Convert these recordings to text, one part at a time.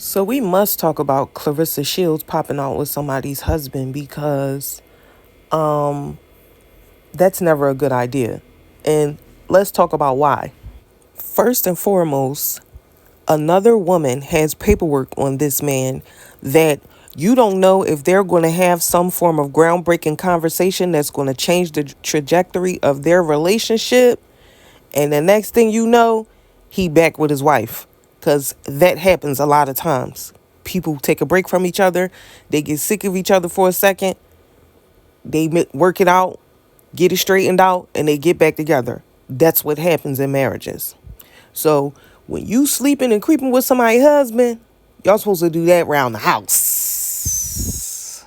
So we must talk about Claressa Shields popping out with somebody's husband because that's never a good idea. And let's talk about why. First and foremost, another woman has paperwork on this man that you don't know if they're going to have some form of groundbreaking conversation that's going to change the trajectory of their relationship. And the next thing you know, he back with his wife. Because that happens a lot of times. People take a break from each other. They get sick of each other for a second. They work it out, get it straightened out, and they get back together. That's what happens in marriages. So when you sleeping and creeping with somebody's husband, y'all supposed to do that around the house.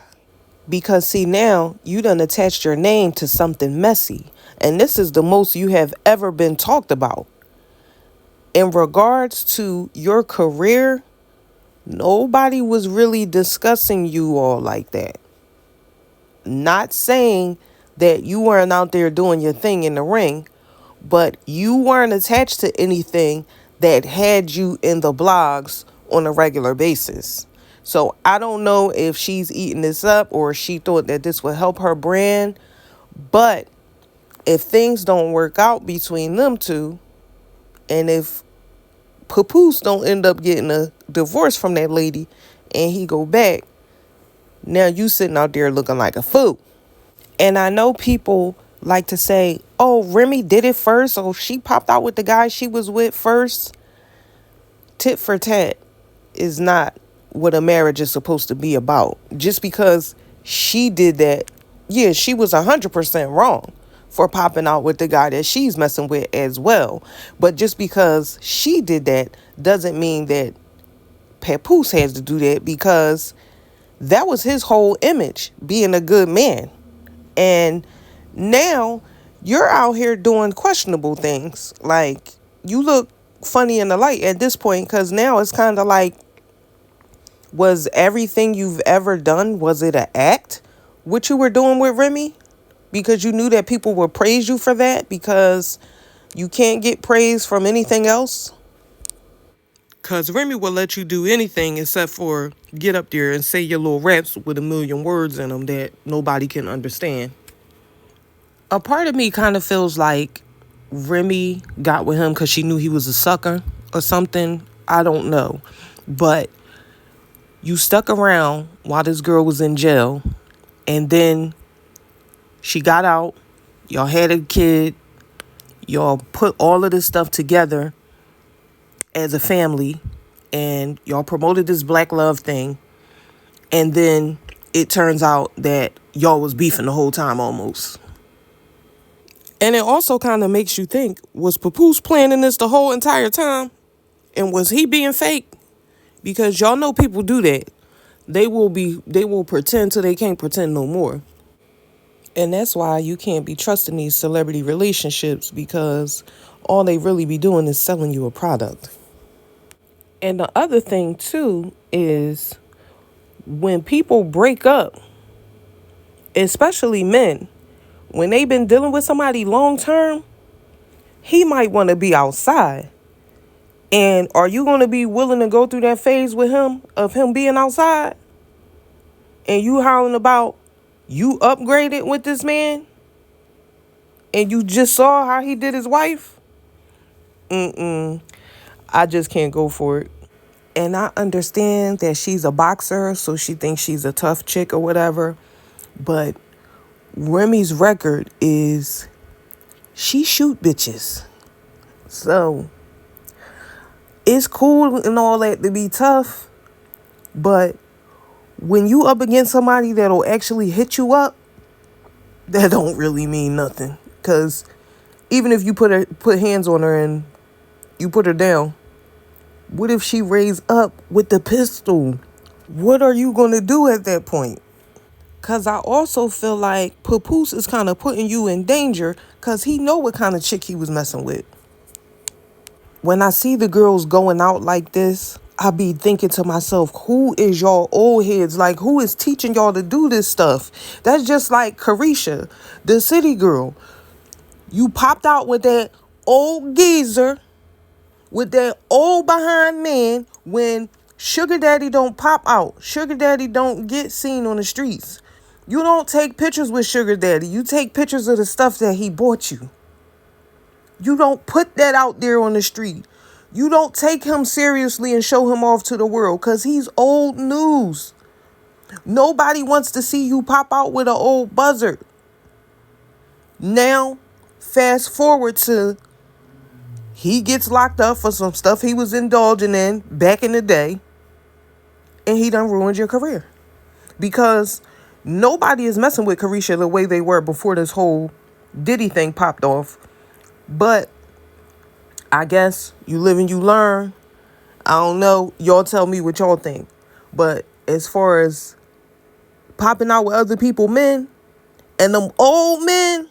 Because see, now you done attached your name to something messy. And this is the most you have ever been talked about. In regards to your career, nobody was really discussing you all like that. Not saying that you weren't out there doing your thing in the ring, but you weren't attached to anything that had you in the blogs on a regular basis. So I don't know if she's eating this up or she thought that this would help her brand, but if things don't work out between them two, and if Papoose don't end up getting a divorce from that lady and he go back, now you sitting out there looking like a fool. And I know people like to say, oh, Remy did it first, or she popped out with the guy she was with first. Tit for tat is not what a marriage is supposed to be about. Just because she did that, yeah, she was 100% wrong for popping out with the guy that she's messing with as well. But just because she did that doesn't mean that Papoose has to do that, because that was his whole image, being a good man. And now you're out here doing questionable things. Like, you look funny in the light at this point, because now it's kind of like, was everything you've ever done, was it an act? What you were doing with Remy? Because you knew that people would praise you for that, because you can't get praise from anything else? Because Remy will let you do anything except for get up there and say your little raps with a million words in them that nobody can understand. A part of me kind of feels like Remy got with him because she knew he was a sucker or something. I don't know. But you stuck around while this girl was in jail, and then she got out. Y'all had a kid. Y'all put all of this stuff together as a family, and y'all promoted this black love thing. And then it turns out that y'all was beefing the whole time almost. And it also kind of makes you think, was Papoose planning this the whole entire time? And was he being fake? Because y'all know people do that. They will pretend till they can't pretend no more. And that's why you can't be trusting these celebrity relationships, because all they really be doing is selling you a product. And the other thing too is, when people break up, especially men, when they've been dealing with somebody long term, he might want to be outside. And are you going to be willing to go through that phase with him of him being outside? And you howling about you upgraded with this man? And you just saw how he did his wife? I just can't go for it. And I understand that she's a boxer, so she thinks she's a tough chick or whatever. But Remy's record is she shoot bitches. So it's cool and all that to be tough, but when you up against somebody that'll actually hit you up, that don't really mean nothing. Because even if you put hands on her and you put her down, what if she raised up with the pistol? What are you going to do at that point? Because I also feel like Papoose is kind of putting you in danger, because he know what kind of chick he was messing with. When I see the girls going out like this, I be thinking to myself, who is y'all old heads? Like, who is teaching y'all to do this stuff? That's just like Carisha, the city girl. You popped out with that old geezer, with that old behind man, when Sugar daddy don't pop out. Sugar daddy don't get seen on the streets. You don't take pictures with sugar daddy. You take pictures of the stuff that he bought you. You don't put that out there on the street. You don't take him seriously and show him off to the world because he's old news. Nobody wants to see you pop out with an old buzzard. Now, fast forward to he gets locked up for some stuff he was indulging in back in the day. And he done ruined your career. Because nobody is messing with Carisha the way they were before this whole Diddy thing popped off. But I guess you live and you learn. I don't know. Y'all tell me what y'all think. But as far as popping out with other people men and them old men,